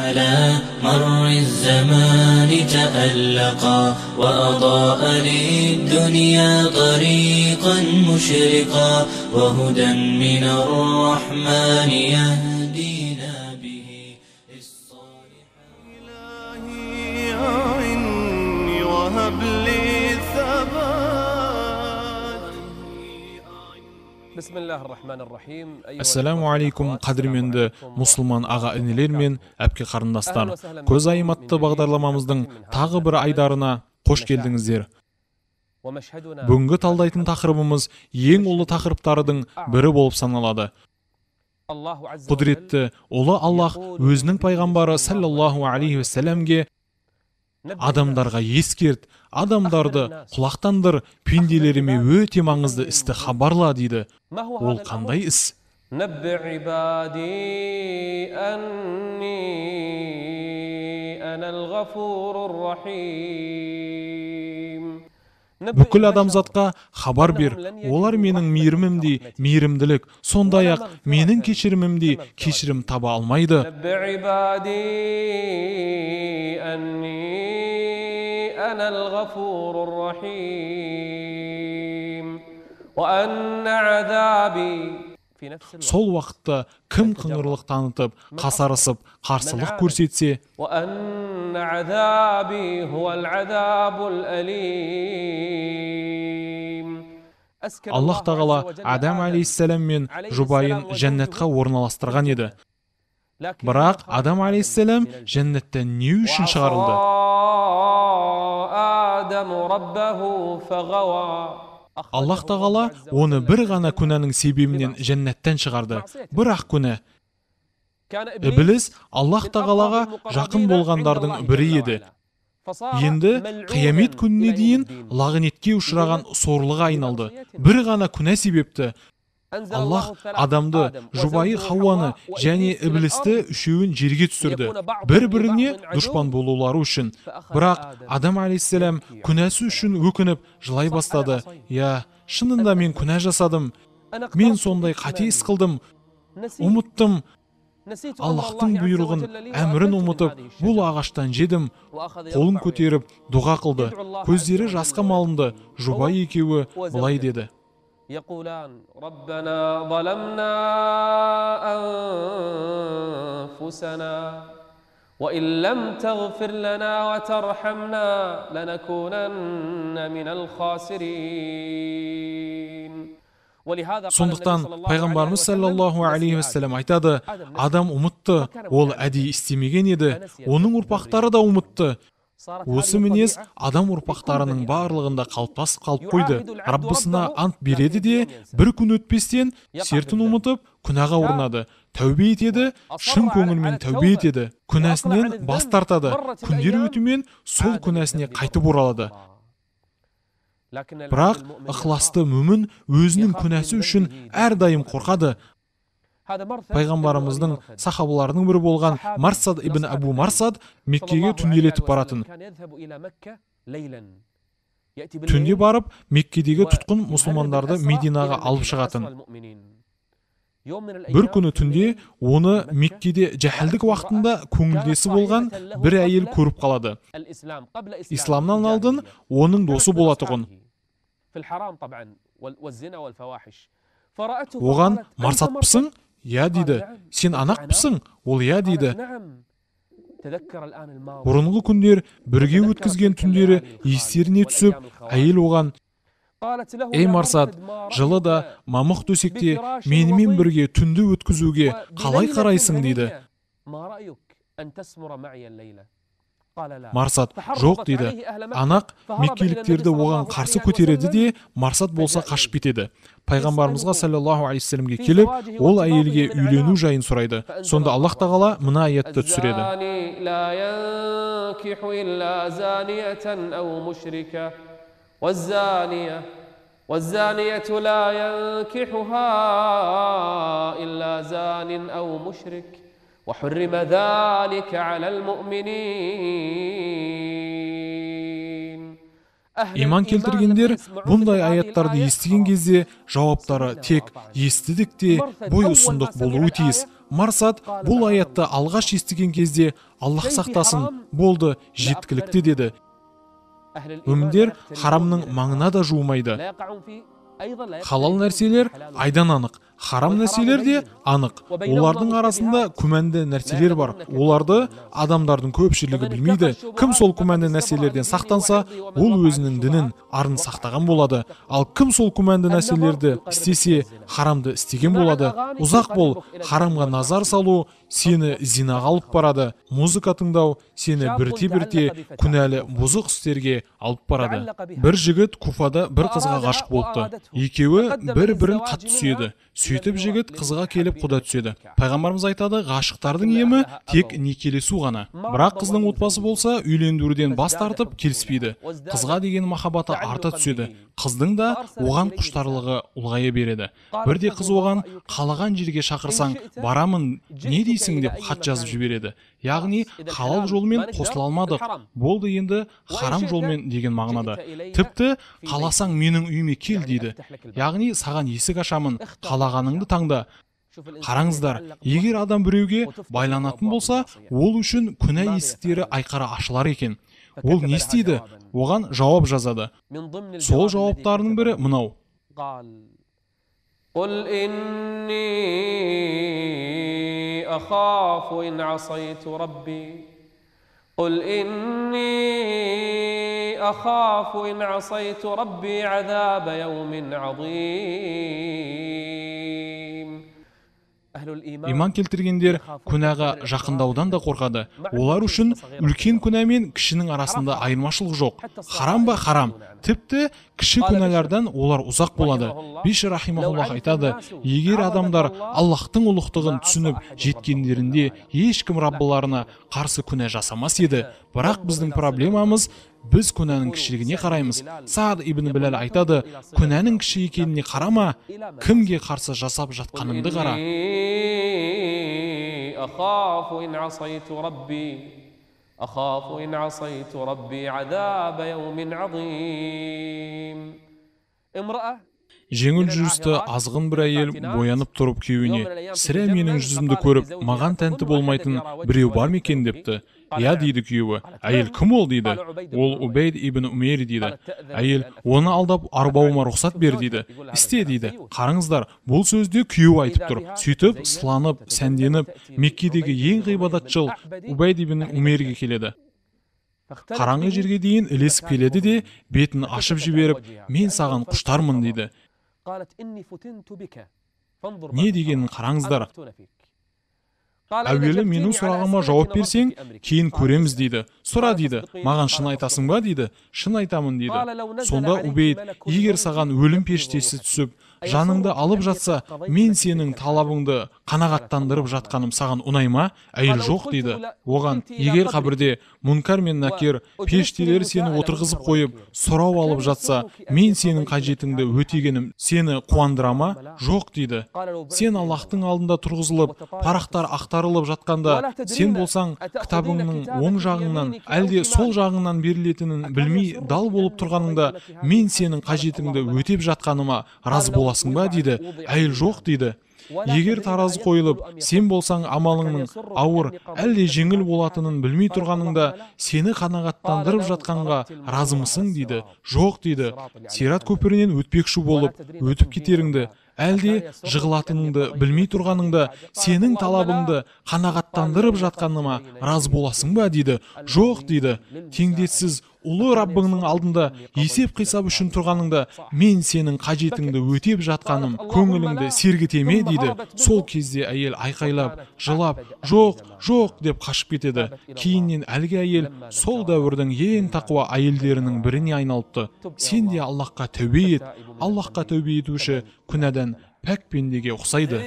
على مر الزمان تألقا وأضاء للدنيا طريقا مشرقا وهدى من الرحمن يهدينا به للصالحات. إلهي أعني وهب لي الثبات. بسم الله الرحمن الرحيم. Ассаламу алейкум, қадірменді мұсылман аға інілер мен әпке қарындастар. Көз айым атты бағдарламамыздың тағы бір айдарына қош келдіңіздер. Бүгінгі талдайтын тақырыбымыз ең ұлы тақырыптардың бірі болып саналады. Құдіретті ұлы Аллах өзінің пайғамбары саллаллаху алейхи вассаламге адамдарға ескерт, адамдарды құлақтандыр, пенделеріме өте маңызды істі хабарла дейді. Ол қандай іс? نبئ عبادي أني أنا الغفور الرحيم. Бүкіл адамзатқа хабар бер, олар менің мейірімімдей мейірімділік, сондай-ақ менің кешірімімдей кешірім таба алмайды. نبئ عبادي أني أنا الغفور الرحيم وأن عذابي. Сол уақытта кім қыңырлық танытып, қасарысып, қарсылық көрсетсе, وأن عذابي هو العذاب الأليم. Аллах тағала Адам алейхиссалам мен жұбайын жәннатқа орналастырған еді. Бірақ Адам алейхиссалам жәннаттан не үшін шығарылды? آدم ربه فغوى. Аллах тағала оны бір ғана күнәнің себебінен жәннаттан шығарды. Бірақ күнә. Иблис Аллах тағалаға жақын болғандардың бірі еді. Енді қиямет күніне дейін лағынетке ұшыраған сорлыға айналды. Бір ғана күнә себепті Аллах адамды, жұбайы Хауаны және Иблисті үшеуін жерге түсірді, бір-біріне дұшпан болулары үшін. Бірақ Адам алейхиссалам күнәсі үшін өкініп жылай бастады. Я, шынында мен күнә жасадым. Мен сондай қате іс қылдым. Ұмыттым. Аллахтың бұйрығын, әмірін ұмытып, бұл ағаштан жедім. Қолын көтеріп, дұға қылды. Көздері жасқа малынды. Жұбай екеуі былай деді. يقولان ربنا ظلمنا أنفسنا وإن لم تغفر لنا وترحمنا لنكونن من الخاسرين. Сондықтан пайғамбарымыз саллаллаху алейхи вассалам айтады, адам ұмытты, ол әдейі істемеген еді, оның ұрпақтары да ұмытты. Осы мінез адам ұрпақтарының барлығында қалыптасып қалып қойды. Раббысына ант береді де, бір күн өтпестен сертін ұмытып, күнәға ұрынады. Тәубе етеді, шын көңілмен тәубе етеді. Күнәсінен бас тартады. Күндер өтумен сол күнәсіне қайтып оралады. Бірақ ықыласты мүмін өзінің күнәсі үшін әрдайым қорқады. Пайғамбарымыздың сахабаларының бірі болған Марсад ибн Абу Марсад Меккеге түнделетіп баратын. Түнде барып, Меккедегі тұтқын мұсылмандарды Мединаға алып шығатын. Бір күні түнде оны Меккеде жәһалдік уақытында көңілдесі болған бір әйел көріп қалады. Исламнан алдын оның досы болатұғын. Оған Марсадпысың? Я дейді. Сен анақпысың? Ол я дейді. Бұрынғы күндер бірге өткізген түндері естеріне түсіп, әйел оған: Ей Марсад, жылы да мамық төсекте менімен бірге түнді өткізуге қалай қарайсың дейді. Марсад жоқ дейді. Анақ меккеліктерді оған қарсы көтереді де, Марсад болса қашып кетеді. Пайғамбарымызға саллаллаху алейхи вассаламге келіп, ол әйелге үйлену жайын сұрайды. Сонда Аллах тағала мына аятты түсіреді. والزانية لا ينكحها إلا زان أو مشرك وحرم ذلك على المؤمنين. Иман келтіргендер бұндай аяттарды естіген кезде жауаптары тек естідік те, бой ұсындық болуы тиіс. Марсад бұл аятты алғаш естіген кезде Аллах сақтасын, болды, жеткілікті деді. Мүміндер харамның маңына да жуымайды. Халал нәрселер айдан анық, харам нәрселер де анық. Олардың арасында күмәнді нәрселер бар. Оларды адамдардың көпшілігі білмейді. Кім сол күмәнді нәрселерден сақтанса, ол өзінің дінін, арын сақтаған болады. Ал кім сол күмәнді нәрселерді істесе, харамды істеген болады. Ұзақ бол, харамға назар салу сені зинаға алып барады. Музыка тыңдау сені бірте-бірте күнәлі бұзық істерге алып барады. Бір жігіт Куфада бір қызға ғашық болыпты. Екеуі бір-бірін қатты сүйеді. Сөйтіп жігіт қызға келіп құда түседі. Пайғамбарымыз айтады, ғашықтардың емі тек некелесу ғана. Бірақ қыздың отбасы болса, үйлендіруден бас тартып келіспейді. Қызға деген махаббаты арта түседі. Қыздың да оған құштарлығы ұлғая береді. Бірде қыз оған қалаған жерге шақырсаң, барамын, не дейсің деп хат жазып жібереді. Яғни халал жолмен қосыла алмадық. Болды, енді харам жолмен деген мағынада. Тіпті қаласаң менің үйіме кел дейді. Яғни саған есік ашамын, қалағаныңды таңда. Қараңыздар, егер адам біреуге байланатын болса, ол үшін күнә есіктері айқара ашылар екен. Ол не істейді? Оған жауап жазады. Сол жауаптарының бірі мынау. قل إني أخاف إن عصيت ربي قل إني أخاف إن عصيت ربي عذاب يوم عظيم. Иман келтіргендер күнәға жақындаудан да қорқады. Олар үшін үлкен күнә мен кішінің арасында айырмашылық жоқ. Харам ба харам. Тіпті кіші күнәлерден олар ұзақ болады. Бишр рахимахуллах айтады, егер адамдар Аллахтың ұлықтығын түсініп жеткендерінде ешкім Раббыларына қарсы күнә жасамас еді. Бірақ біздің проблемамыз, біз күнәнің кішілігіне қараймыз. Саад ибн Билал айтады, күнәнің кіші екеніне қарама, кімге қарсы жасап жатқаныңды қара. أخاف إن عصيت ربي عذاب يوم عظيم. امرأة Жеңіл жүрісті азғын бір әйел боянып тұрып күйеуіне, сірә менің жүзімді көріп, маған тәнті болмайтын біреу бар ма екен депті. Я дейді күйеуі. Әйел кім ол дейді? Ол Убейд ибн Умейр дейді. Әйел, оны алдап арбауыма рұқсат бер дейді. Істе дейді. Қараңыздар, бұл сөзде күйеуі айтып тұр. Сөйтіп, сыланып, сәнденіп, Меккедегі ең ғибадатшыл Убейд ибн Умейрге келеді. Қараңғы жерге дейін ілесіп келеді де, бетін ашып жіберіп, мен саған құштармын дейді. Не дегенін қараңыздар. Әуелі менің сұрағыма жауап берсең, кейін көреміз дейді. Сұра дейді, маған шын айтасың ба дейді. Шын айтамын дейді. Сонда Убейд, егер саған өлім періштесі түсіп, жаныңды алып жатса, мен сенің талабыңды қанағаттандырып жатқаным саған ұнай ма? Әйел жоқ дейді. Оған, егер қабірде Мункар мен Накир періштелер сені отырғызып қойып, сұрау алып жатса, мен сенің қажетіңді өтегенім сені қуандыра ма? Жоқ дейді. Сен Аллахтың алдында тұрғызылып, парақтар ақтарылып жатқанда, сен болсаң кітабыңның оң жағыңнан, әлде сол жағыңнан берілетінін білмей дал болып тұрғаныңда, мен сенің қажетіңді өтеп жатқаныма разы боласың ба дейді. Әйел жоқ дейді. Егер таразы қойылып, сен болсаң амалыңның ауыр, әлде жеңіл болатынын білмей тұрғаныңда, сені қанағаттандырып жатқанға разымысың дейді. Жоқ дейді. Сират көпірінен өтпекші болып, өтіп кетеріңді, әлде жығылатыныңды білмей тұрғаныңда, сенің талабыңды қанағаттандырып жатқаныма разы боласың ба дейді. Жоқ дейді. Теңдессіз ұлы Раббыңның алдында есеп қисап үшін тұрғаныңда, мен сенің қажетіңді өтеп жатқаным көңіліңді сергітеме дейді. Сол кезде әйел айқайлап, жылап, жоқ, жоқ деп қашып кетеді. Кейіннен әлгі әйел сол дәуірдің ең тақуа әйелдерінің біріне айналыпты. Сен де Аллахқа тәубе ет. Аллахқа тәубе етуші күнәдан пәк пендеге ұқсайды.